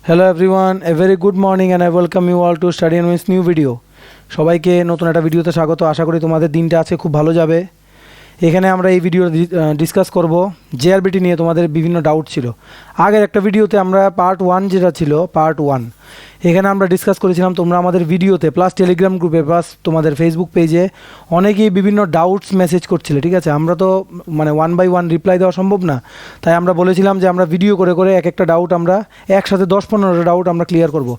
Hello everyone, a very good morning and I welcome you all to Study and Wins new video. সবাইকে নতুন একটা ভিডিওতে স্বাগত। আশা করি তোমাদের দিনটা আজকে খুব ভালো যাবে। এখানে আমরা এই ভিডিও ডিসকাস করব জেআরবিটি নিয়ে তোমাদের বিভিন্ন ডাউট ছিল। আগের একটা ভিডিওতে আমরা পার্ট 1 যেটা ছিল পার্ট 1 এখানে আমরা ডিসকাস করেছিলাম। তোমরা আমাদের ভিডিওতে প্লাস টেলিগ্রাম গ্রুপে প্লাস তোমাদের ফেসবুক পেজে অনেকেই বিভিন্ন ডাউটস মেসেজ করছিলে, ঠিক আছে। আমরা তো মানে 1 বাই 1 রিপ্লাই দেওয়া সম্ভব না, তাই আমরা বলেছিলাম যে আমরা ভিডিও করে করে এক একটা ডাউট আমরা একসাথে 10-15টা ডাউট আমরা ক্লিয়ার করব।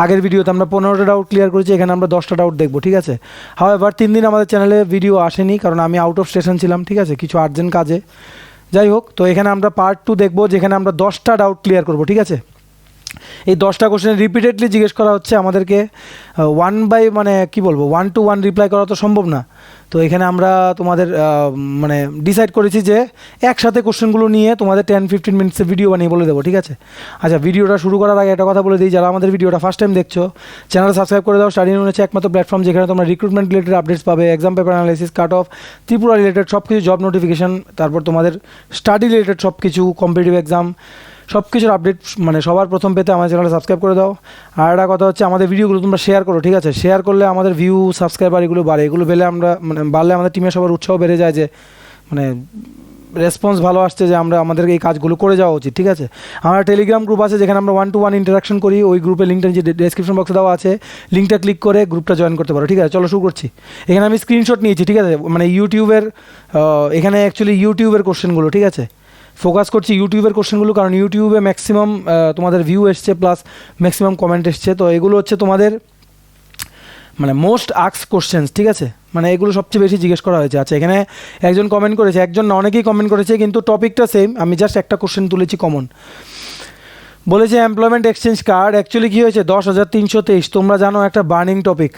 আগের ভিডিওতে আমরা 15টা ডাউট ক্লিয়ার করেছি, এখানে আমরা 10টা ডাউট দেখব, ঠিক আছে। হাওয়েভার 3 দিন আমাদের চ্যানেলে ভিডিও আসেনি কারণ আমি আউট অফ স্টেশন ছিলাম, ঠিক আছে, কিছু আর্জেন্ট কাজে। যাই হোক, তো এখানে আমরা পার্ট 2 দেখব যেখানে আমরা 10টা ডাউট ক্লিয়ার করব, ঠিক আছে। এই 10টা কোশ্চেন রিপিটেডলি জিজ্ঞেস করা হচ্ছে আমাদেরকে, 1 to 1 রিপ্লাই করা তো সম্ভব না। তো এখানে আমরা তোমাদের মানে ডিসাইড করেছি যে একসাথে কোশ্চেনগুলো নিয়ে তোমাদের 10-15 মিনিটসের ভিডিও বানিয়ে বলে দেবো, ঠিক আছে। আচ্ছা, ভিডিওটা শুরু করার আগে একটা কথা বলে দিই, যারা আমাদের ভিডিওটা ফার্স্ট টাইম দেখছো চ্যানেল সাবস্ক্রাইব করে দাও। স্টাডি ইন হচ্ছে একমাত্র প্ল্যাটফর্ম যেখানে তোমরা রিক্রুটমেন্ট রিলেটেড আপডেটস পাবে, exam paper analysis, cut off, Tripura related সব কিছু, জব নোটিফিকেশন, তারপর তোমাদের স্টাডি রিলেটেড সব কিছু, কম্পিটিটিভ এক্সাম সব কিছুর আপডেট মানে সবার প্রথম পেতে আমাদের চ্যানেলটা সাবস্ক্রাইব করে দাও। আর একটা কথা হচ্ছে আমাদের ভিডিওগুলো তোমরা শেয়ার করো, ঠিক আছে। শেয়ার করলে আমাদের ভিউ, সাবস্ক্রাইবার এগুলো বাড়ে, এগুলো বেলে আমরা মানে বাড়লে আমাদের টিমের সবার উৎসাহ বেড়ে যায় যে মানে রেসপন্স ভালো আসছে যে আমাদেরকে এই কাজগুলো করে যাওয়া উচিত, ঠিক আছে। আমরা টেলিগ্রাম গ্রুপ আছে যেখানে আমরা 1 to 1 ইন্টারাকশন করি, ওই গ্রুপের লিঙ্কটা যে ডেসক্রিপশন বক্সে দেওয়া আছে, লিঙ্কটা ক্লিক করে গ্রুপটা জয়েন করতে পারো, ঠিক আছে। চলো শুরু করছি। এখানে আমি স্ক্রিনশট নিয়েছি, ঠিক আছে, মানে ইউটিউবের এখানে অ্যাকচুয়ালি ইউটিউবের কোশ্চেনগুলো, ঠিক আছে। ফোকাস করছি ইউটিউবের কোশ্চেনগুলো কারণ ইউটিউবে ম্যাক্সিমাম তোমাদের ভিউ এসছে প্লাস ম্যাক্সিমাম কমেন্ট এসছে। তো এগুলো হচ্ছে তোমাদের মানে মোস্ট আস্কড কোশ্চেন্স, ঠিক আছে, মানে এগুলো সবচেয়ে বেশি জিজ্ঞেস করা হয়েছে। আচ্ছা, এখানে একজন কমেন্ট করেছে, একজন না অনেকেই কমেন্ট করেছে কিন্তু টপিকটা সেম, আমি জাস্ট একটা কোশ্চেন তুলেছি কমন। বলেছে এমপ্লয়মেন্ট এক্সচেঞ্জ কার্ড অ্যাকচুয়ালি কী হয়েছে 10,323, তোমরা জানো একটা বার্নিং টপিক,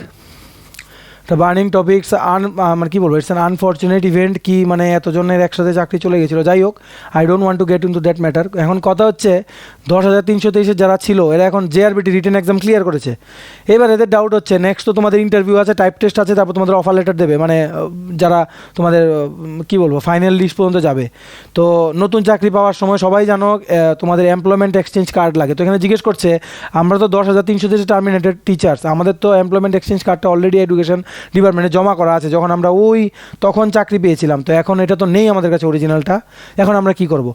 একটা বার্নিং টপিকস মানে কী বলবো, ইটস অ্যান আনফর্চুনেট ইভেন্ট, কি মানে এতজনের একসাথে চাকরি চলে গেছিলো। যাই হোক, I don't want to get into that matter. এখন কথা হচ্ছে 10,323 যারা ছিল এরা এখন জেআরবিটি রিটেন এক্সাম ক্লিয়ার করেছে। এবার এদের ডাউট হচ্ছে নেক্সট তো তোমাদের ইন্টারভিউ আছে, টাইপ টেস্ট আছে, তারপর তোমাদের অফার লেটার দেবে, মানে যারা তোমাদের কী বলবো ফাইনাল লিস্ট পর্যন্ত যাবে। তো নতুন চাকরি পাওয়ার সময় সবাই জানো তোমাদের এমপ্লয়মেন্ট এক্সচেঞ্জ কার্ড লাগে। তো এখানে জিজ্ঞেস করছে আমরা তো 10,323 টার্মিনেটেড টিচার্স, আমাদের তো এমপ্লয়মেন্ট এক্সচেঞ্জ কার্ডটা অলরেডি এডুকেশন ডিপার্টমেন্টে জমা করা আছে যখন আমরা তখন চাকরি পেয়েছিলাম। তো এখন এটা তো নেই আমাদের কাছে অরিজিনালটা, এখন আমরা কি করব।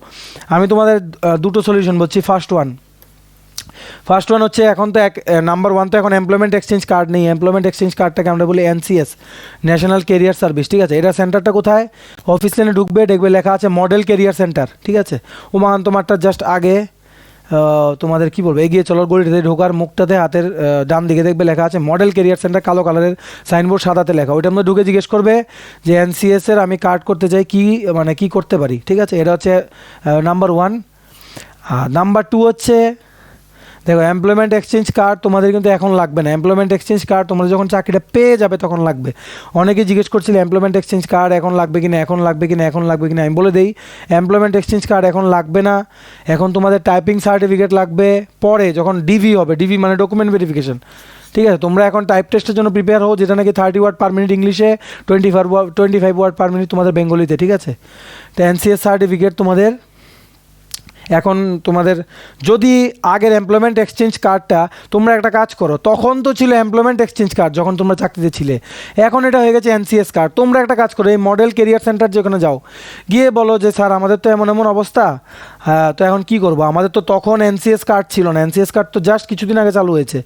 আমি তোমাদের দুটো সলিউশন বলছি। ফার্স্ট ওয়ান হচ্ছে এখন তো নাম্বার 1 তো এখন এমপ্লয়মেন্ট এক্সচেঞ্জ কার্ড নেই। এমপ্লয়মেন্ট এক্সচেঞ্জ কার্ডটাকে আমরা বলি এনসিএস, ন্যাশনাল কেরিয়ার সার্ভিস, ঠিক আছে। এটা সেন্টারটা কোথায়, অফিস লাইনে ঢুকবে, দেখবে লেখা আছে মডেল কেরিয়ার সেন্টার, ঠিক আছে। ওমান তোমারটা জাস্ট আগে তোমাদের কী বলবো এগিয়ে চলার গলিটাতে ঢোকার মুখটাতে হাতের ডান দিকে দেখবে লেখা আছে মডেল কেরিয়ার সেন্টার, কালো কালারের সাইনবোর্ড সাদাতে লেখা। ওইটার মধ্যে ঢুকে জিজ্ঞেস করবে যে এনসিএসের আমি কার্ড করতে চাই, কি মানে কি করতে পারি, ঠিক আছে। এটা হচ্ছে নাম্বার 1। নাম্বার 2 হচ্ছে দেখো এমপ্লয়মেন্ট এক্সচেঞ্জ কার্ড তোমাদের কিন্তু এখন লাগবে না। এমপ্লয়মেন্ট এক্সচেঞ্জ কার্ড তোমরা যখন চাকরিটা পেয়ে যাবে তখন লাগবে। অনেকেই জিজ্ঞেস করছিলে এমপ্লয়মেন্ট এক্সচেঞ্জ কার্ড এখন লাগবে কিনা, এখন লাগবে কিনা। আমি বলে দিই এমপ্লয়মেন্ট এক্সচেঞ্জ কার্ড এখন লাগবে না, এখন তোমাদের টাইপিং সার্টিফিকেট লাগবে পরে যখন ডিভি হবে। ডিভি মানে ডকুমেন্ট ভেরিফিকেশন, ঠিক আছে। তোমরা এখন টাইপ টেস্টের জন্য প্রিপেয়ার হও, যেটা নাকি 30 ওয়ার্ড পার মিনিট ইংলিশে, 25 ওয়ার্ড পার মিনিট তোমাদের বেঙ্গলিতে, ঠিক আছে। তো এনসিএস সার্টিফিকেট তোমাদের এখন তোমাদের যদি আগের এমপ্লয়মেন্ট এক্সচেঞ্জ কার্ডটা তোমরা একটা কাজ করো, তখন তো ছিল এমপ্লয়মেন্ট এক্সচেঞ্জ কার্ড যখন তোমরা চাকরিতে ছিলে, এখন এটা হয়ে গেছে এনসিএস কার্ড। তোমরা একটা কাজ করো, এই মডেল কেরিয়ার সেন্টার যেখানে যাও, গিয়ে বলো যে স্যার আমাদের তো এমন অবস্থা, তো এখন কি করব, আমাদের তো তখন এনসিএস কার্ড ছিল না, এনসিএস কার্ড তো জাস্ট কিছুদিন আগে চালু হয়েছে,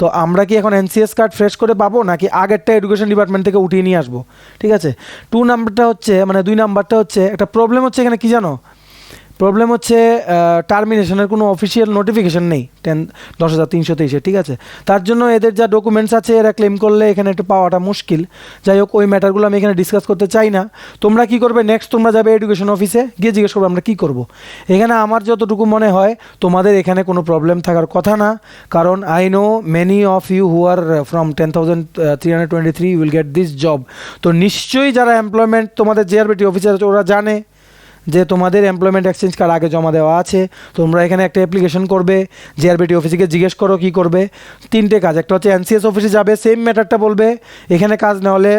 তো আমরা কি এখন এনসিএস কার্ড ফ্রেশ করে পাবো নাকি আগেরটা এডুকেশন ডিপার্টমেন্ট থেকে উঠিয়ে নিয়ে আসবো, ঠিক আছে। 2 নাম্বারটা হচ্ছে একটা প্রবলেম হচ্ছে এখানে কি জানো, প্রবলেম হচ্ছে টার্মিনেশনের কোনো অফিসিয়াল নোটিফিকেশন নেই 10,323, ঠিক আছে। তার জন্য এদের যা ডকুমেন্টস আছে এরা ক্লেম করলে এখানে একটু পাওয়াটা মুশকিল। যাই হোক, ওই ম্যাটারগুলো আমি এখানে ডিসকাস করতে চাই না। তোমরা কি করবে নেক্সট, তোমরা যাবে এডুকেশন অফিসে, গিয়ে জিজ্ঞেস করবে আমরা কী করব। এখানে আমার যতটুকু মনে হয় তোমাদের এখানে কোনো প্রবলেম থাকার কথা না, কারণ I know many of you who are from 10,323 will get this job. তো নিশ্চয়ই যারা এমপ্লয়মেন্ট তোমাদের জেআরবিটি অফিসার আছে ওরা জানে যে তোমাদের এমপ্লয়মেন্ট এক্সচেঞ্জ কার্ড আগে জমা দেওয়া আছে। তোমরা এখানে একটা অ্যাপ্লিকেশন করবে, জেআরবিটি অফিসে জিজ্ঞেস করো কী করবে। 3টে কাজ, একটা হচ্ছে এনসিএস অফিসে যাবে, সেম ম্যাটারটা বলবে, এখানে কাজ না হলে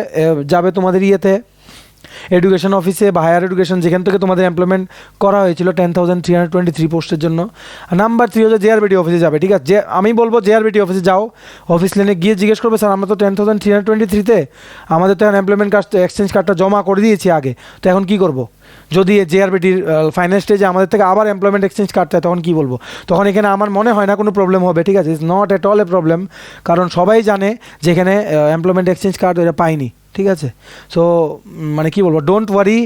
যাবে তোমাদের ইয়েতে এডুকেশন অফিসে বা হায়ার এডুকেশন যেখান থেকে তোমাদের এমপ্লয়মেন্ট করা হয়েছিল 10,323 পোস্টের জন্য। নাম্বার 3 হচ্ছে জেআরবিটি অফিসে যাবে, ঠিক আছে। যে আমি বলবো জেআরবিটি অফিসে যাও, অফিস লেনে গিয়ে জিজ্ঞেস করবে স্যার আমরা তো 10,323-তে আমাদের তো এখন এমপ্লয়মেন্ট কার্ড এক্সচেঞ্জ কার্ডটা জমা করে দিয়েছি আগে, তো এখন কী করবো? যদি জেআরবিটির ফাইনাল স্টেজে আমাদের থেকে আবার এমপ্লয়মেন্ট এক্সচেঞ্জ কাটতে হয় তখন কী বলবো? তখন এখানে আমার মনে হয় না কোনো প্রবলেম হবে, ঠিক আছে। It's not at all A problem, কারণ সবাই জানে যেখানে এমপ্লয়মেন্ট এক্সচেঞ্জ কার্ড ওরা পায়নি, ঠিক আছে। সো মানে কী বলবো, ডোন্ট ওয়ারি,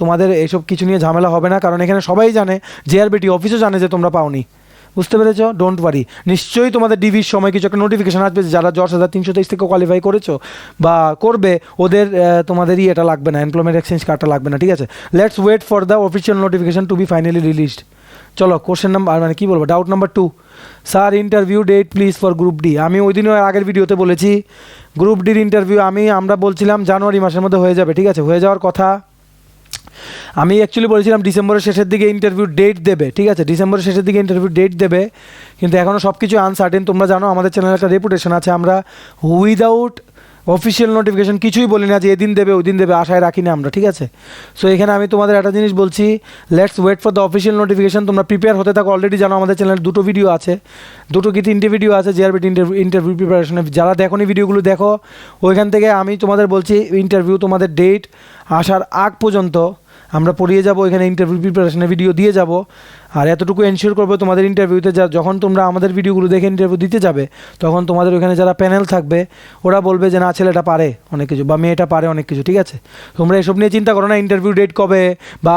তোমাদের এইসব কিছু নিয়ে ঝামেলা হবে না, কারণ এখানে সবাই জানে, জেআরবিটি অফিসও জানে যে তোমরা পাওনি, বুঝতে পেরেছ? Don't worry. নিশ্চয়ই তোমাদের ডিভির সময় কিছু একটা নোটিফিকেশান আসবে যারা 10,323 থেকে কোয়ালিফাই করেছো বা করবে, ওদের তোমাদেরই এটা লাগবে না, এমপ্লয়মেন্ট এক্সচেঞ্জ কার্ডটা লাগবে না, ঠিক আছে। Let's wait for the official notification to be finally released. চলো কোশ্চেন নাম্বার মানে কী বলবো, doubt number 2, sir interview date please for group D. আমি ওই দিনও আগের ভিডিওতে বলেছি গ্রুপ ডির ইন্টারভিউ আমরা বলছিলাম জানুয়ারি মাসের মধ্যে হয়ে যাবে, ঠিক আছে, হয়ে যাওয়ার কথা। আমি অ্যাকচুয়ালি বলেছিলাম ডিসেম্বরের শেষের দিকে ইন্টারভিউ ডেট দেবে, ঠিক আছে, ডিসেম্বরের শেষের দিকে ইন্টারভিউ ডেট দেবে, কিন্তু এখনও সব কিছু আনসার্টেন। তোমরা জানো আমাদের চ্যানেলের একটা রেপুটেশন আছে, আমরা উইদাউট অফিসিয়াল নোটিফিকেশন কিছুই বলি না যে এদিন দেবে ওই দিন দেবে, আশায় রাখি না আমরা, ঠিক আছে। সো এখানে আমি তোমাদের একটা জিনিস বলছি, let's wait for the official notification. তোমরা প্রিপেয়ার হতে থাকো, অলরেডি জানো আমাদের চ্যানেলে 2টো ভিডিও আছে, 2টো কি 3টে ভিডিও আছে জেআরবিটি ইন্টারভিউ প্রিপারেশনে। যারা দেখোনি ভিডিওগুলো দেখো, ওইখান থেকে আমি তোমাদের বলছি ইন্টারভিউ তোমাদের ডেট আসার আগ পর্যন্ত আমরা পড়িয়ে যাব, এখানে ইন্টারভিউ প্রিপারেশনের ভিডিও দিয়ে যাব। আর এতটুকু এনশিওর করবো তোমাদের ইন্টারভিউতে যখন তোমরা আমাদের ভিডিওগুলো দেখে ইন্টারভিউ দিতে যাবে, তখন তোমাদের ওখানে যারা প্যানেল থাকবে ওরা বলবে যে না ছেলেটা পারে অনেক কিছু বা মেয়েটা পারে অনেক কিছু, ঠিক আছে। তোমরা এসব নিয়ে চিন্তা করো না ইন্টারভিউ ডেট কবে, বা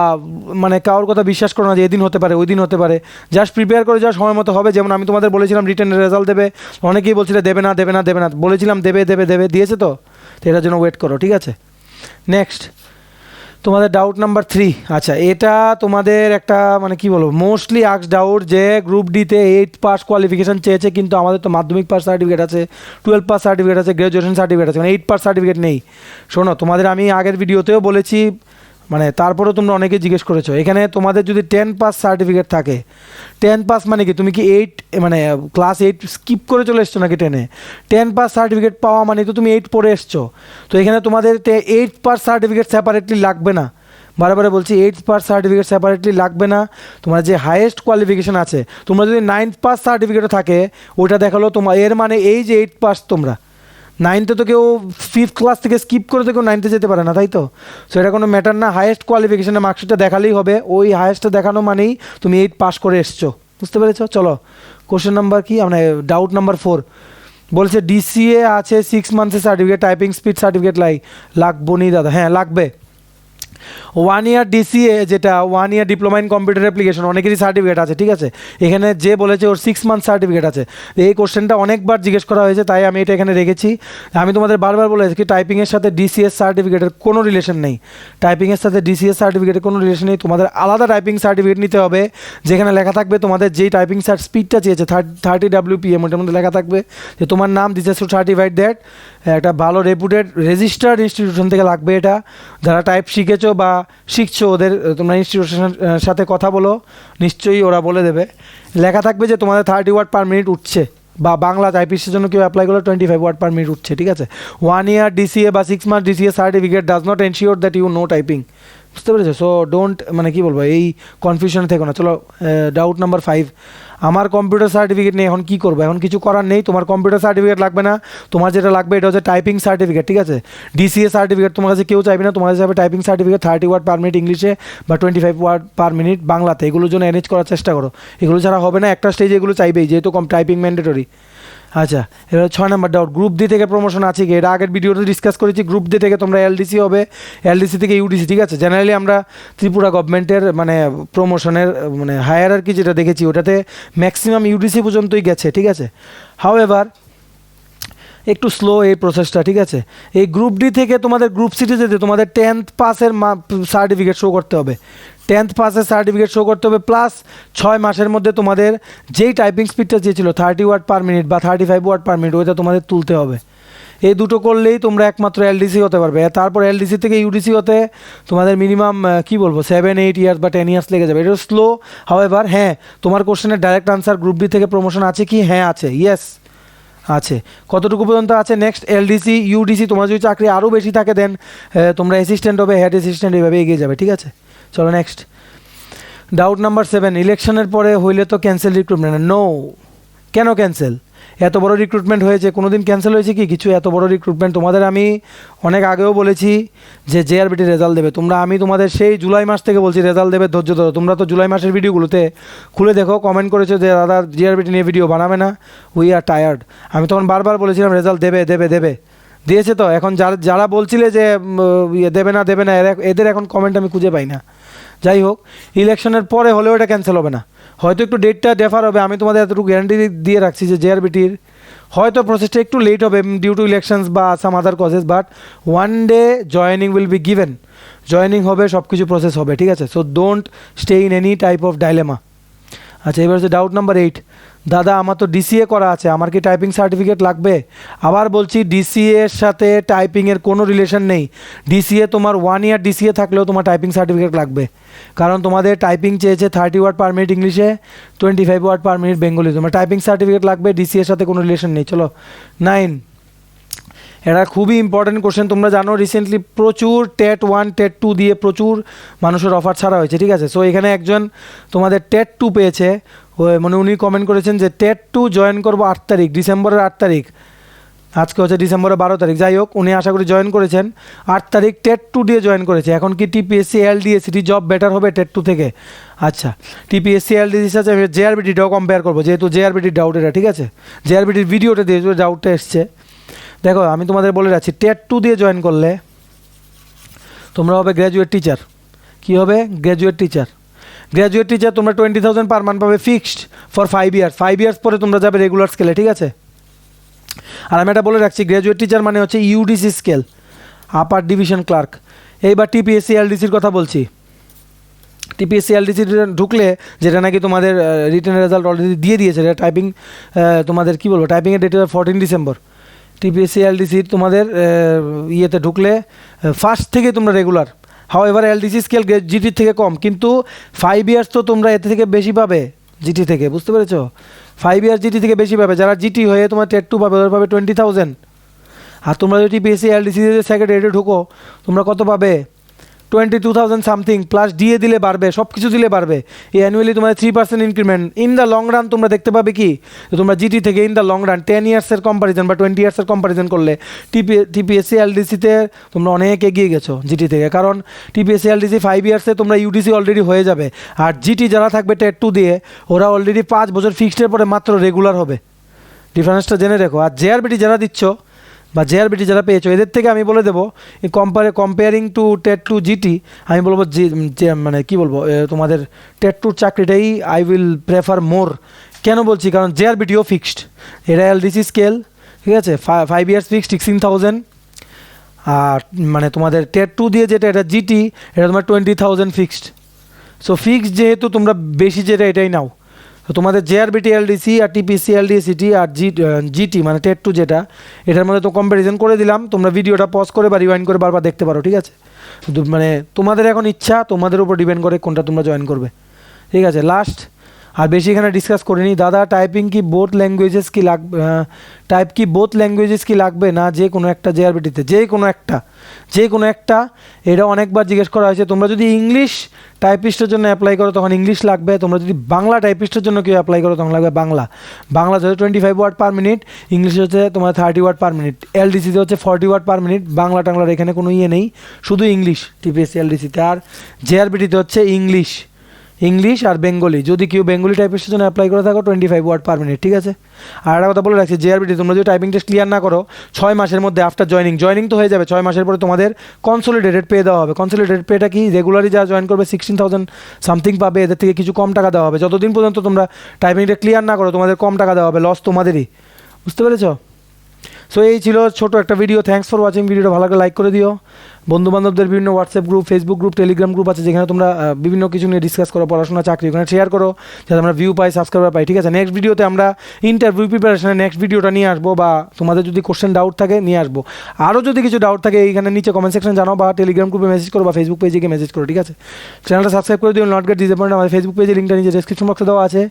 মানে কারোর কথা বিশ্বাস করো না যে এদিন হতে পারে ওই দিন হতে পারে। জাস্ট প্রিপেয়ার করে যাওয়া সময় মতো হবে। যেমন আমি তোমাদের বলেছিলাম রিটেনের রেজাল্ট দেবে, অনেকেই বলছিল দেবে না দেবে না দেবে না, বলেছিলাম দেবে দেবে দেবে, দিয়েছে তো এটার জন্য ওয়েট করো, ঠিক আছে। নেক্সট তোমাদের ডাউট নাম্বার 3, আচ্ছা এটা তোমাদের একটা মানে কি বলবো মোস্টলি আস্কড ডাউট, যে গ্রুপ ডিতে 8 পাস কোয়ালিফিকেশান চেয়েছে, কিন্তু আমাদের তো মাধ্যমিক পাস সার্টিফিকেট আছে, 12 পাস সার্টিফিকেট আছে, গ্র্যাজুয়েশন সার্টিফিকেট আছে, মানে 8 পাস সার্টিফিকেট নেই। শোনো তোমাদের আমি আগের ভিডিওতেও বলেছি, মানে তারপরেও তোমরা অনেকে জিজ্ঞেস করেছো, এখানে তোমাদের যদি 10 পাস সার্টিফিকেট থাকে, 10 পাস মানে কি তুমি কি 8 মানে ক্লাস 8 স্কিপ করে চলে এসছো নাকি 10-এ? 10 পাস সার্টিফিকেট পাওয়া মানে তো তুমি 8 পড়ে এসছো, তো এখানে তোমাদের 8 পাস সার্টিফিকেট সেপারেটলি লাগবে না। বারে বলছি 8 পাস সার্টিফিকেট সেপারেটলি লাগবে না। তোমার যে হাইয়েস্ট কোয়ালিফিকেশান আছে, তোমরা যদি 9 পাস সার্টিফিকেটও থাকে ওইটা দেখালো তোমার, এর মানে এই যে 8 পাস তোমরা 9তে তো কেউ 5th ক্লাস থেকে স্কিপ করে তো কেউ 9তে যেতে পারে না, তাই তো। সো এটা কোনো ম্যাটার না, হাইয়েস্ট কোয়ালিফিকেশানের মার্কশিটটা দেখালেই হবে, ওই হাইয়েস্টটা দেখানো মানেই তুমি 8 পাস করে এসছো, বুঝতে পেরেছো। চলো কোশ্চেন নাম্বার কি, মানে ডাউট নাম্বার 4 বলছে ডিসিএ আছে 6 মান্থসের সার্টিফিকেট, টাইপিং স্পিড সার্টিফিকেট লাগবো নি দাদা? হ্যাঁ লাগবে। 1 ইয়ার ডিসিএ যেটা 1 year diploma in computer application, অনেকেরই সার্টিফিকেট আছে, ঠিক আছে। এখানে যে বলেছে ওর 6 মান্থ সার্টিফিকেট আছে, এই কোশ্চেনটা অনেকবার জিজ্ঞেস করা হয়েছে, তাই আমি এটা এখানে রেখেছি। আমি তোমাদের বারবার বলেছি কি টাইপিংয়ের সাথে ডিসিএস সার্টিফিকেটের কোনো রিলেশন নেই, টাইপিংয়ের সাথে ডিসিএস সার্টিফিকেটের কোনো রিলেশন নেই। তোমাদের আলাদা টাইপিং সার্টিফিকেট নিতে হবে, যেখানে লেখা থাকবে তোমাদের যেই টাইপিং স্পিডটা চেয়েছে 30 WPM, ওটার মধ্যে লেখা থাকবে যে তোমার নাম this is two certified that, একটা ভালো রেপুটেড রেজিস্টার্ড ইনস্টিটিউশন থেকে লাগবে এটা। যারা টাইপ শিখেছো বা শিখছো ওদের তোমরা ইনস্টিটিউশনের সাথে কথা বলো, নিশ্চয়ই ওরা বলে দেবে। লেখা থাকবে যে তোমাদের 30 ওয়ার্ড পার মিনিট উঠছে, বা বাংলা টাইপিস্টের জন্য কেউ অ্যাপ্লাই করলে 25 ওয়ার্ড পার মিনিট উঠছে, ঠিক আছে। 1 ইয়ার ডিসিএ বা 6 month DCA certificate does not ensure that you know typing, বুঝতে পেরেছো। সো ডোন্ট মানে কি বলবো এই কনফিউশনে থেকো না। চলো ডাউট নাম্বার 5, আমার কম্পিউটার সার্টিফিকেট নেই, এখন কী করবো? এখন কিছু করার নেই, তোমার কম্পিউটার সার্টিফিকেট লাগবে না, তোমার যেটা লাগবে এটা হচ্ছে টাইপিং সার্টিফিকেট, ঠিক আছে। ডিসিএ সার্টিফিকেট তোমার কাছে কেউ চাইবে না, তোমার কাছে যাবে typing certificate 30 word per minute ইংলিশে বা 25 ওয়ার্ড পার মিনিট বাংলাতে। এগুলোর জন্য অ্যারেঞ্জ করার চেষ্টা করো, এগুলো ছাড়া হবে না, একটা স্টেজে এগুলো চাইবেই, যেহেতু টাইপিং ম্যান্ডেটরি। আচ্ছা এবার 6 নাম্বার ডাউট, গ্রুপ ডি থেকে প্রমোশন আছে কি? এটা আগের ভিডিওতে ডিসকাস করেছি, গ্রুপ ডি থেকে তোমরা এলডিসি হবে, এলডিসি থেকে ইউডিসি, ঠিক আছে। জেনারেলি আমরা ত্রিপুরা গভর্নমেন্টের মানে প্রমোশনের মানে হায়ারার্কি যেটা দেখেছি ওটাতে ম্যাক্সিমাম ইউডিসি পর্যন্তই গেছে, ঠিক আছে। হাউএভার একটু স্লো এই প্রসেসটা, ঠিক আছে। এই গ্রুপ ডি থেকে তোমাদের গ্রুপ সিতে যেতে তোমাদের 10th পাসের সার্টিফিকেট শো করতে হবে, 10th পাসের সার্টিফিকেট শো করতে হবে, প্লাস 6 মাসের মধ্যে তোমাদের যেই টাইপিং স্পিডটা চেয়েছিল 30 ওয়ার্ড পার মিনিট বা 35 ওয়ার্ড পার মিনিট, ওইটা তোমাদের তুলতে হবে। এই দুটো করলেই তোমরা একমাত্র এলডিসি হতে পারবে। তারপর এলডিসি থেকে ইউডিসি হতে তোমাদের মিনিমাম কি বলবো 7-8 ইয়ার্স বা 10 ইয়ার্স লেগে যাবে। এটা স্লো। হাউএভার হ্যাঁ, তোমার কোশ্চেনের ডাইরেক্ট আনসার গ্রুপ ডি থেকে প্রমোশন আছে কি? হ্যাঁ আছে, ইয়েস আছে। কতটুকু পর্যন্ত আছে? Next LDC, UDC. তোমার যদি চাকরি আরও বেশি থাকে দেন তোমরা অ্যাসিস্ট্যান্ট হবে, হেড অ্যাসিস্ট্যান্ট, এইভাবে এগিয়ে যাবে, ঠিক আছে? চলো নেক্সট। ডাউট নাম্বার 7, ইলেকশনের পরে হইলে তো ক্যান্সেল রিক্রুটমেন্ট। নো, কেন ক্যান্সেল? এত বড় রিক্রুটমেন্ট হয়েছে, কোনো দিন ক্যান্সেল হয়েছে কি কিছু? এত বড় রিক্রুটমেন্ট তোমাদের আমি অনেক আগেও বলেছি যে জেআরবিটি রেজাল্ট দেবে। আমি তোমাদের সেই জুলাই মাস থেকে বলছি রেজাল্ট দেবে, ধৈর্য ধরো। তোমরা তো জুলাই মাসের ভিডিওগুলোতে খুলে দেখো, কমেন্ট করেছো যে দাদা জেআরবিটি নিয়ে ভিডিও বানাবে না, উই আর টায়ার্ড। আমি তখন বারবার বলেছিলাম রেজাল্ট দেবে দেবে দেবে, দিয়েছে তো। এখন যারা বলছিলে যে দেবে না দেবে না, এদের এখন কমেন্ট আমি খুঁজে পাই না। যাই হোক, ইলেকশনের পরে হলেও এটা ক্যান্সেল হবে না, হয়তো একটু ডেটটা ডেফার হবে। আমি তোমাদের এতটুকু গ্যারান্টি দিয়ে রাখছি যে জেআরবিটির হয়তো প্রসেসটা একটু লেট হবে ডিউ টু ইলেকশনস বা some other causes, but one day joining will be given. Joining হবে, সব কিছু প্রসেস হবে, ঠিক আছে? So don't stay in any type of dilemma. আচ্ছা, এবার হচ্ছে ডাউট নাম্বার 8, দাদা আমার তো ডিসিএ করা আছে, আমার কি টাইপিং সার্টিফিকেট লাগবে? আবার বলছি, ডিসিএ এর সাথে টাইপিংয়ের কোনো রিলেশন নেই। ডিসিএ তোমার 1 ইয়ার ডিসিএ থাকলেও তোমার টাইপিং সার্টিফিকেট লাগবে, কারণ তোমাদের টাইপিং চেয়েছে 30 ওয়ার্ড পার মিনিট ইংলিশে, 25 ওয়ার্ড পার মিনিট বেঙ্গলি। তোমার টাইপিং সার্টিফিকেট লাগবে, ডিসিএ এর সাথে কোনো রিলেশন নেই। চলো 9, এটা খুবই ইম্পর্টেন্ট কোশ্চেন। তোমরা জানো রিসেন্টলি প্রচুর টেট 1 টেট 2 দিয়ে প্রচুর মানুষের অফার ছাড়া হয়েছে, ঠিক আছে? সো এখানে একজন তোমাদের টেট 2 পেয়েছে, মানে উনি কমেন্ট করেছেন যে টেট 2 জয়েন করবো 8 তারিখ, ডিসেম্বরের 8 তারিখ। আজকে হচ্ছে ডিসেম্বরের 12 তারিখ। যাই হোক, উনি আশা করি জয়েন করেছেন 8 তারিখ, টেট 2 দিয়ে জয়েন করেছে। এখন কি টিপিএসসি এলডিএসিটি জব বেটার হবে টেট 2 থেকে? আচ্ছা, টিপিএসসি এলডিএসির সাথে আমি জেআরবিটিটাও কম্পেয়ার করবো, যেহেতু জেআরবিটির ডাউট এটা, ঠিক আছে? জেআরবিটির ভিডিওটা দিয়ে ডাউটটা এসছে। দেখো, আমি তোমাদের বলে রাখছি, টেট 2 দিয়ে জয়েন করলে তোমরা হবে গ্র্যাজুয়েট টিচার। কি হবে? Graduate teacher. গ্র্যাজুয়েট টিচার তোমরা 20,000 পার মান্থ পাবে ফিক্সড ফর 5 ইয়ার্স। 5 ইয়ার্স পরে তোমরা যাবে রেগুলার স্কেলে, ঠিক আছে? আর আমি এটা বলে রাখছি, গ্র্যাজুয়েট টিচার মানে হচ্ছে UDC scale, upper division clerk. এইবার টিপিএসসি এলডিসির কথা বলছি। টিপিএসসি এলডিসি ঢুকলে, যেটা নাকি তোমাদের রিটেন রেজাল্ট অলরেডি দিয়ে দিয়েছে, এটা টাইপিং তোমাদের কী বলবো, টাইপিংয়ের ডেট 14 ডিসেম্বর। টিপিএসসি এলডিসির তোমাদের ইয়েতে ঢুকলে ফার্স্ট থেকে তোমরা রেগুলার। হাও এবার এলডিসি স্কেল জিটির থেকে কম, কিন্তু 5 ইয়ার্স তো তোমরা এতে থেকে বেশি পাবে জিটি থেকে, বুঝতে পেরেছো? 5 ইয়ার্স জিটি থেকে বেশি পাবে। যারা জিটি হয়ে তোমার টেট 2 পাবে, ওদের পাবে 20,000। আর তোমরা যদি টিপিএসসি এলডিসি সেকেন্ড রেটে ঢুকো, তোমরা কত পাবে? 22,000 সামথিং, প্লাস ডিএ দিলে বাড়বে, সব কিছু দিলে বাড়বে। এই অ্যানুয়ালি তোমার 3% increment. In the long run তোমরা দেখতে পাবে কি, তোমরা জিটি থেকে ইন দ্য লং রান 10 ইয়ার্সের কম্পারিজন বা 20 ইয়ার্সের কম্পারিজন করলে টিপিএসসি এলডিসিতে তোমরা অনেক এগিয়ে গেছো জিটি থেকে, কারণ টিপিএসসি এলডিসি 5 ইয়ার্সে তোমরা ইউডিসি অলরেডি হয়ে যাবে। আর জিটি যারা থাকবে টেট 2 দিয়ে, ওরা অলরেডি 5 বছর ফিক্সডের পরে মাত্র রেগুলার হবে। ডিফারেন্সটা জেনে রেখো। আর জেআরবিটি যারা দিচ্ছ বা জেআরবিটি যারা পেয়েছো, এদের থেকে আমি বলে দেবো, এই কম্পেয়ারিং টু টেট 2 জিটি, আমি বলবো যে মানে কী বলবো, তোমাদের টেট 2 চাকরিটাই আই উইল প্রেফার মোর। কেন বলছি? কারণ জেআরবিটিও ফিক্সড, এটা এলডিসি স্কেল, ঠিক আছে? 5 ইয়ার্স ফিক্সড 16,000। আর মানে তোমাদের টেট 2 দিয়ে যেটা, এটা জিটি, এটা তোমার 20,000 ফিক্সড। সো ফিক্সড যেহেতু তোমরা বেশি যেটা এটাই নাও। তো তোমাদের জেআরবিটি এলডিসি আর টিপিএসসি এলডিএসিটি আর জিটি মানে টেট 2 যেটা, এটার মধ্যে তো কম্প্যারিজন করে দিলাম। তোমরা ভিডিওটা পজ করে বা রিওয়াইন্ড করে বারবার দেখতে পারো, ঠিক আছে? মানে তোমাদের এখন ইচ্ছা, তোমাদের উপর ডিপেন্ড করে কোনটা তোমরা জয়েন করবে, ঠিক আছে? লাস্ট, আর বেশি এখানে ডিসকাস করিনি। দাদা টাইপিং কি বোথ ল্যাঙ্গুয়েজেস কি লাগবে? টাইপ কি বোথ ল্যাঙ্গুয়েজেস কি লাগবে না যে কোনো একটা জেআরবিটিতে? যে কোনো একটা। এটা অনেকবার জিজ্ঞেস করা হয়েছে। তোমরা যদি ইংলিশ টাইপিস্টের জন্য অ্যাপ্লাই করো তখন ইংলিশ লাগবে, তোমরা যদি বাংলা টাইপিস্টের জন্য কেউ অ্যাপ্লাই করো তখন লাগবে বাংলা। বাংলা হচ্ছে 25 ওয়ার্ড পার মিনিট, ইংলিশ হচ্ছে তোমার 30 ওয়ার্ড পার মিনিট, এলডিসিতে হচ্ছে 40 ওয়ার্ড পার মিনিট। বাংলা টাংলার এখানে কোনো ইয়ে নেই, শুধু ইংলিশ টিপিএসসি এলডিসিতে। আর জেআরবিটিতে হচ্ছে ইংলিশ আর বেঙ্গলি। যদি কেউ বেঙ্গলি টাইপিস্টের জন্য অ্যাপ্লাই করে থাকো 25 ওয়ার্ড পার মিনিট, ঠিক আছে? আর একটা কথা বলে রাখছি, জেআরবিটি তোমরা যদি টাইপিং টেস্ট ক্লিয়ার না করো 6 মাসের মধ্যে আফটার জয়েনিং তো হয়ে যাবে, 6 মাসের পরে তোমাদের কনসোলিডেটেড পে দেওয়া হবে। কনসোলিডেটেড পেটা কি, রেগুলারই যারা জয়েন করবে 16,000 সামথিং পাবে, এদের থেকে কিছু কম টাকা দেওয়া হবে। যতদিন পর্যন্ত তোমরা টাইপিংটা ক্লিয়ার না করো তোমাদের কম টাকা দেওয়া হবে, লস তোমাদেরই, বুঝতে পেরেছো? সো এই ছিল ছোট একটা ভিডিও। Thanks for watching. ভিডিওটা ভালো করে লাইক করে দিও, বন্ধুবান্ধবদের বিভিন্ন WhatsApp group, Facebook group, Telegram group আছে, যেখানে তোমরা বিভিন্ন কিছু নিয়ে ডিসকাস করো, পড়াশোনা, চাকরি, ওখানে শেয়ার করো যাতে আমরা ভিউ পাই, সাবস্ক্রাইবার পাই। ঠিক আছে, নেক্সট ভিডিওতে আমরা ইন্টারভিউ প্রিপারেশনের নেক্সট ভিডিওটা নিয়ে আসবো, বা তোমাদের যদি কোশ্চেন ডাউট থাকে নিয়ে আসবো। আরও যদি কিছু ডাউট থাকে এইখানে নিচে কমেন্ট সেকশন জানাও, বা টেলিগ্রাম গ্রুপে মেসেজ করো, বা ফেসবুক পেজে গিয়ে মেসেজ করো। ঠিক আছে, চ্যানেলটা সাবস্ক্রাইব করে দিও, নট গেট ডিসঅ্যাপয়েন্ট। আমাদের ফেসবুক পেজে লিঙ্কটা নিচে ডেসক্রিপশন বক্সে দেওয়া আছে,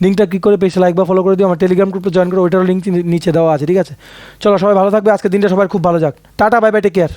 লিঙ্কটা ক্লিক করে পেজটা লাইক বা ফলো করে দিও। আমার টেলিগ্রাম গ্রুপে জয়েন করো, ওইটারও লিঙ্ক নিচে দেওয়া আছে। ঠিক আছে, চলো সবাই ভালো থাকবে, আজকের দিনটা সবার খুব ভালো যাক। Tata, bye bye, take care.